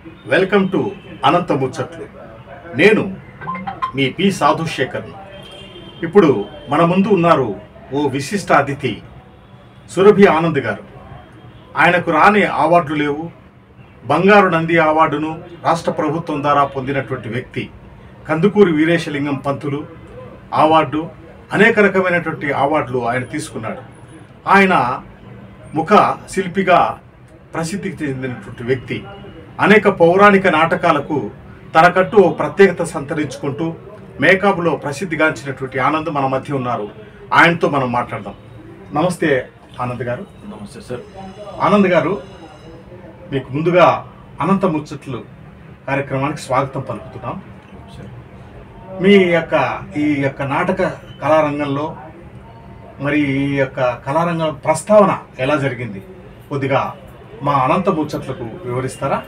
Welcome to అనంత ముచ్చట్లు. నేను మీ P సాధుశేఖర్ని. ఇప్పుడు మన ముందు ఉన్నారు ఓ విశిష్ట అతిథి సురభి ఆనంద్ గారు. ఆయనకు రాని అవార్డులు లేవు. బంగారు నంది అవార్డును రాష్ట్ర ప్రభుత్వం ద్వారా పొందినటువంటి వ్యక్తి. కందుకూరి వీరేశలింగం పంతులు అవార్డు, అనేక రకమైనటువంటి అవార్డులు ఆయన తీసుకున్నాడు. ఆయన ముఖ శిల్పిగా ప్రసిద్ధికి చెందినటువంటి వ్యక్తి. అనేక పౌరాణిక నాటకాలకు తనకంటూ ఓ ప్రత్యేకత సంతరించుకుంటూ మేకప్లో ప్రసిద్ధిగాంచినటువంటి ఆనంద్ మన మధ్య ఉన్నారు. ఆయనతో మనం మాట్లాడదాం. నమస్తే ఆనంద్ గారు. నమస్తే సార్. ఆనంద్ గారు, మీకు ముందుగా అనంత ముచ్చట్లు కార్యక్రమానికి స్వాగతం పలుకుతున్నాం. మీ ఈ యొక్క నాటక కళారంగంలో మరి ఈ యొక్క కళారంగం ప్రస్తావన ఎలా జరిగింది, కొద్దిగా మా అనంత ముచ్చట్లకు వివరిస్తారా?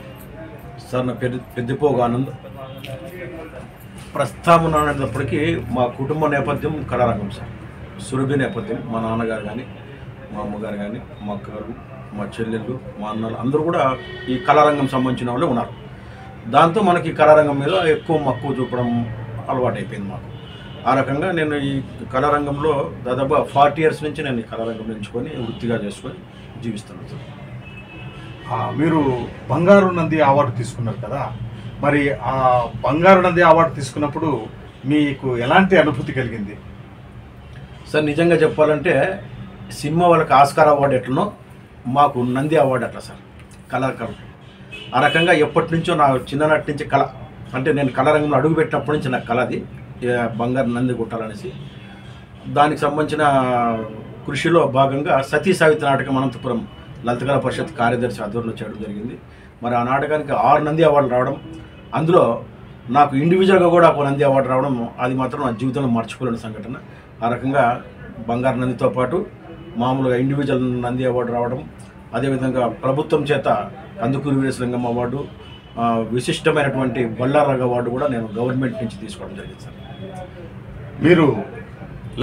సార్, నా పేరు పెద్దిపోగు ఆనంద్. ప్రస్తావన అనేటప్పటికీ మా కుటుంబ నేపథ్యం కళారంగం సార్. సురభి నేపథ్యం. మా నాన్నగారు కానీ, మా అమ్మగారు కానీ, మా అక్కగారు, మా చెల్లెళ్ళు, మా అన్నలు అందరూ కూడా ఈ కళారంగం సంబంధించిన వాళ్ళే ఉన్నారు. దాంతో మనకి కళారంగం మీద ఎక్కువ మక్కువ చూపడం అలవాటు అయిపోయింది మాకు. ఆ రకంగా నేను ఈ కళారంగంలో దాదాపు 40 years నుంచి నేను ఈ కళారంగం ఎంచుకొని వృత్తిగా చేసుకొని జీవిస్తున్నాను సార్. మీరు బంగారు నంది అవార్డు తీసుకున్నారు కదా, మరి ఆ బంగారు నంది అవార్డు తీసుకున్నప్పుడు మీకు ఎలాంటి అనుభూతి కలిగింది? సార్, నిజంగా చెప్పాలంటే సినిమా వాళ్ళకి ఆస్కార్ అవార్డు ఎట్లనో మాకు నంది అవార్డు అట్లా సార్. కళాకారులు ఆ రకంగా ఎప్పటి నుంచో నా చిన్ననాటి నుంచి కళ, అంటే నేను కళారంగంలో అడుగుపెట్టినప్పటి నుంచి నాకు కళ అది బంగారు నంది కొట్టాలనేసి. దానికి సంబంధించిన కృషిలో భాగంగా సతీ సావిత్రి నాటకం అనంతపురం లలిత కళా పరిషత్ కార్యదర్శి ఆధ్వర్యంలో చేయడం జరిగింది. మరి ఆ నాటకానికి 6 నంది అవార్డులు రావడం, అందులో నాకు ఇండివిజువల్గా కూడా ఒక నంది అవార్డు రావడం, అది మాత్రం నా జీవితంలో మర్చిపోలేని సంఘటన. ఆ రకంగా బంగారు నందితో పాటు మామూలుగా ఇండివిజువల్ నంది అవార్డు రావడం, అదేవిధంగా ప్రభుత్వం చేత కందుకూరి వీరేశలింగం అవార్డు, విశిష్టమైనటువంటి బళ్ళారాగ అవార్డు కూడా నేను గవర్నమెంట్ నుంచి తీసుకోవడం జరిగింది సార్. మీరు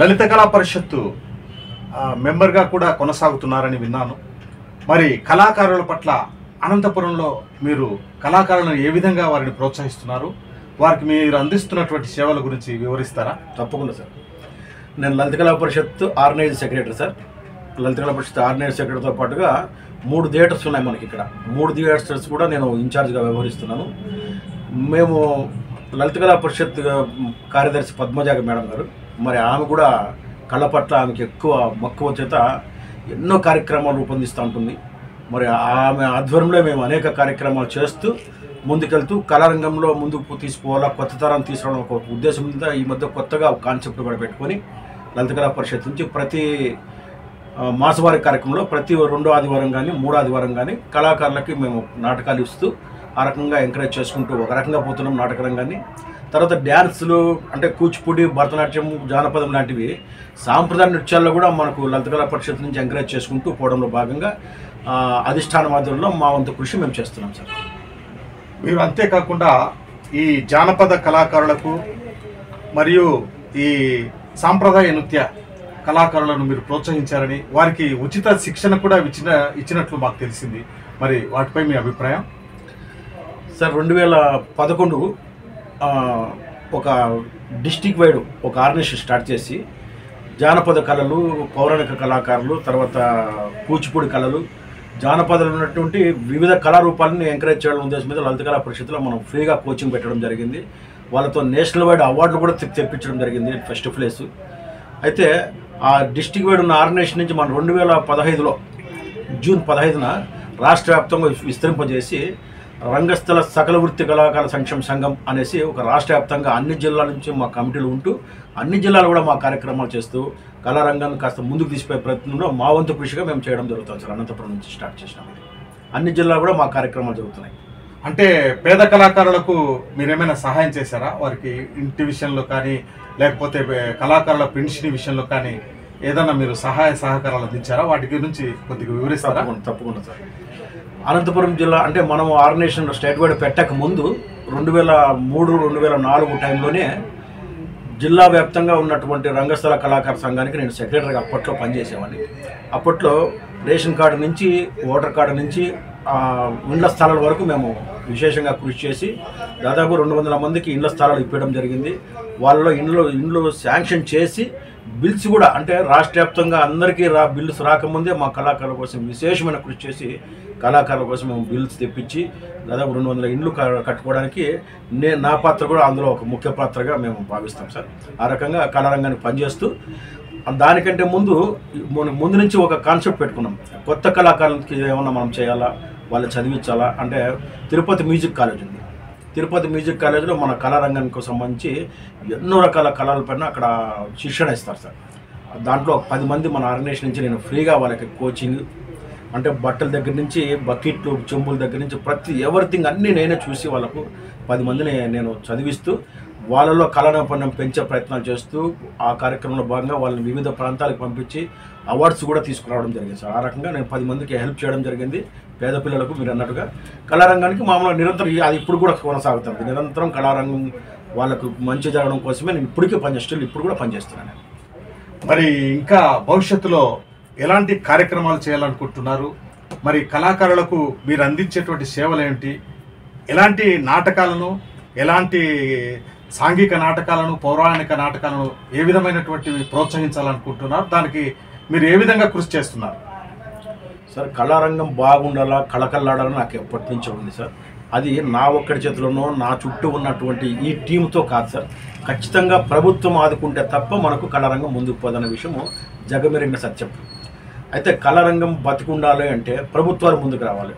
లలిత కళా పరిషత్తు మెంబర్గా కూడా కొనసాగుతున్నారని విన్నాను. మరి కళాకారుల పట్ల అనంతపురంలో మీరు కళాకారులను ఏ విధంగా వారిని ప్రోత్సహిస్తున్నారు, వారికి మీరు అందిస్తున్నటువంటి సేవల గురించి వివరిస్తారా? తప్పకుండా సార్. నేను లలిత కళా పరిషత్ ఆర్గనైజ్ సెక్రటరీ సార్. లలిత కళా పరిషత్ ఆర్గనైజ్ సెక్రటరీతో పాటుగా 3 థియేటర్స్ ఉన్నాయి మనకి ఇక్కడ. 3 థియేటర్స్ కూడా నేను ఇన్ఛార్జ్గా వ్యవహరిస్తున్నాను. మేము లలిత కళా పరిషత్ కార్యదర్శి పద్మజాగ మేడం గారు, మరి ఆమె కూడా కళ పట్ల ఆమెకి ఎక్కువ మక్కువ చేత ఎన్నో కార్యక్రమాలు రూపొందిస్తూ ఉంటుంది. మరి ఆమె ఆధ్వర్యంలో మేము అనేక కార్యక్రమాలు చేస్తూ ముందుకెళ్తూ కళారంగంలో ముందుకు తీసుకుపోవాలా, కొత్త తరం తీసుకురావడం ఒక ఉద్దేశం మీద ఈ మధ్య కొత్తగా కాన్సెప్ట్ కూడా పెట్టుకొని లలిత కళా పరిషత్ నుంచి ప్రతి మాసవారి కార్యక్రమంలో ప్రతి 2వ ఆదివారం కానీ 3వ ఆదివారం కానీ కళాకారులకి మేము నాటకాలు ఇస్తూ ఆ రకంగా ఎంకరేజ్ చేసుకుంటూ ఒక రకంగా పోతున్నాం నాటక రంగాన్ని. తర్వాత డ్యాన్సులు అంటే కూచిపూడి, భరతనాట్యం, జానపదం లాంటివి సాంప్రదాయ నృత్యాల్లో కూడా మనకు లలిత కళా పరిషత్ నుంచి ఎంకరేజ్ చేసుకుంటూ పోవడంలో భాగంగా అధిష్టాన మాధ్యమంలో మా వంతు కృషి మేము చేస్తున్నాం సార్. మీరు అంతేకాకుండా ఈ జానపద కళాకారులకు మరియు ఈ సాంప్రదాయ నృత్య కళాకారులను మీరు ప్రోత్సహించారని, వారికి ఉచిత శిక్షణ కూడా ఇచ్చినట్లు మాకు తెలిసింది. మరి వాటిపై మీ అభిప్రాయం? సార్, 2011 ఒక డిస్టిక్ వైడ్ ఒక ఆర్గనైజేషన్ స్టార్ట్ చేసి జానపద కళలు, పౌరాణిక కళాకారులు, తర్వాత కూచిపూడి కళలు, జానపదాలు ఉన్నటువంటి వివిధ కళారూపాలని ఎంకరేజ్ చేయడం ఉద్దేశం మీద లలిత కళా పరిషత్తులో మనం ఫ్రీగా కోచింగ్ పెట్టడం జరిగింది. వాళ్ళతో నేషనల్ వైడ్ అవార్డులు కూడా తెప్పించడం జరిగింది, ఫస్ట్ ప్లేస్. అయితే ఆ డిస్టిక్ వైడ్ ఉన్న ఆర్గనైజేషన్ నుంచి మనం 2015లో జూన్ 15న రాష్ట్ర వ్యాప్తంగా విస్తరింపజేసి రంగస్థల సకల వృత్తి కళాకారుల సంక్షేమ సంఘం అనేసి ఒక రాష్ట్ర వ్యాప్తంగా అన్ని జిల్లాల నుంచి మా కమిటీలు ఉంటూ అన్ని జిల్లాలు కూడా మా కార్యక్రమాలు చేస్తూ కళారంగాన్ని కాస్త ముందుకు తీసిపోయే ప్రయత్నంలో మా వంతు కృషిగా మేము చేయడం జరుగుతుంది సార్. అనంతపురం నుంచి స్టార్ట్ చేసినాం. అన్ని జిల్లాలు కూడా మా కార్యక్రమాలు జరుగుతున్నాయి. అంటే పేద కళాకారులకు మీరేమైనా సహాయం చేశారా? వారికి ఇంటి విషయంలో కానీ, లేకపోతే కళాకారుల పెన్షన్ విషయంలో కానీ ఏదైనా మీరు సహాయ సహకారాలు అందించారా? వాటి గురించి కొద్దిగా వివరిస్తారా? తప్పకుండా సార్. అనంతపురం జిల్లా అంటే మనం ఆర్గనైజేషన్ స్టేట్ వైడ్ పెట్టక ముందు 2003-2004 టైంలోనే జిల్లా వ్యాప్తంగా ఉన్నటువంటి రంగస్థల కళాకార సంఘానికి నేను సెక్రటరీగా అప్పట్లో పనిచేసేవాడిని. అప్పట్లో రేషన్ కార్డు నుంచి ఓటర్ కార్డు నుంచి ఇండ్ల స్థలాల వరకు మేము విశేషంగా కృషి చేసి దాదాపు 200 మందికి ఇళ్ల స్థలాలు ఇప్పించడం జరిగింది. వాళ్ళలో ఇండ్లు శాంక్షన్ చేసి బిల్స్ కూడా అంటే రాష్ట్ర వ్యాప్తంగా అందరికీ బిల్స్ రాకముందే మా కళాకారుల కోసం విశేషమైన కృషి చేసి కళాకారుల కోసం మేము బిల్స్ తెప్పించి దాదాపు 200 ఇండ్లు కట్టుకోవడానికి నా పాత్ర కూడా అందులో ఒక ముఖ్య పాత్రగా మేము భావిస్తాం సార్. ఆ రకంగా కళారంగానికి పనిచేస్తూ దానికంటే ముందు నుంచి ఒక కాన్సెప్ట్ పెట్టుకున్నాం. కొత్త కళాకారులకి ఏమన్నా మనం చేయాలా, వాళ్ళు చదివించాలా అంటే తిరుపతి మ్యూజిక్ కాలేజ్ ఉంది. తిరుపతి మ్యూజిక్ కాలేజ్లో మన కళారంగానికి సంబంధించి ఎన్నో రకాల కళలపైన అక్కడ శిక్షణ ఇస్తారు సార్. దాంట్లో 10 మంది మన ఆర్గనైజేషన్ నుంచి నేను ఫ్రీగా వాళ్ళకి కోచింగ్ అంటే బట్టల దగ్గర నుంచి బకెట్లు చెంబుల దగ్గర నుంచి ప్రతి ఎవ్రీథింగ్ అన్నీ నేనే చూసి వాళ్ళకు 10 మందిని నేను చదివిస్తూ వాళ్ళలో కళా నైపుణ్యం పెంచే ప్రయత్నాలు చేస్తూ ఆ కార్యక్రమంలో భాగంగా వాళ్ళని వివిధ ప్రాంతాలకు పంపించి అవార్డ్స్ కూడా తీసుకురావడం జరిగింది సార్. ఆ రకంగా నేను 10 మందికి హెల్ప్ చేయడం జరిగింది. పేద పిల్లలకు మీరు అన్నట్టుగా కళారంగానికి మామూలుగా నిరంతరం అది ఇప్పుడు కూడా కొనసాగుతుంది. నిరంతరం కళారంగం వాళ్ళకు మంచి జరగడం కోసమే నేను ఇప్పటికీ ఇప్పుడు కూడా పనిచేస్తున్నాను. మరి ఇంకా భవిష్యత్తులో ఎలాంటి కార్యక్రమాలు చేయాలనుకుంటున్నారు? మరి కళాకారులకు మీరు అందించేటువంటి సేవలు ఏంటి? ఎలాంటి నాటకాలను, ఎలాంటి సాంఘిక నాటకాలను, పౌరాణిక నాటకాలను ఏ విధమైనటువంటివి ప్రోత్సహించాలనుకుంటున్నారు? దానికి మీరు ఏ విధంగా కృషి చేస్తున్నారు? సార్ కళారంగం బాగుండాలా, కళకళలాడాలని నాకు ఎప్పటి నుంచో ఉంది సార్. అది నా ఒక్కడి చేతిలోనో నా చుట్టూ ఉన్నటువంటి ఈ టీంతో కాదు సార్. ఖచ్చితంగా ప్రభుత్వం ఆదుకుంటే తప్ప మనకు కళారంగం ముందుకు పోదన్న విషయము జగమెరిగిన సత్యం. అయితే కళారంగం బతికుండాలి అంటే ప్రభుత్వాలు ముందుకు రావాలి.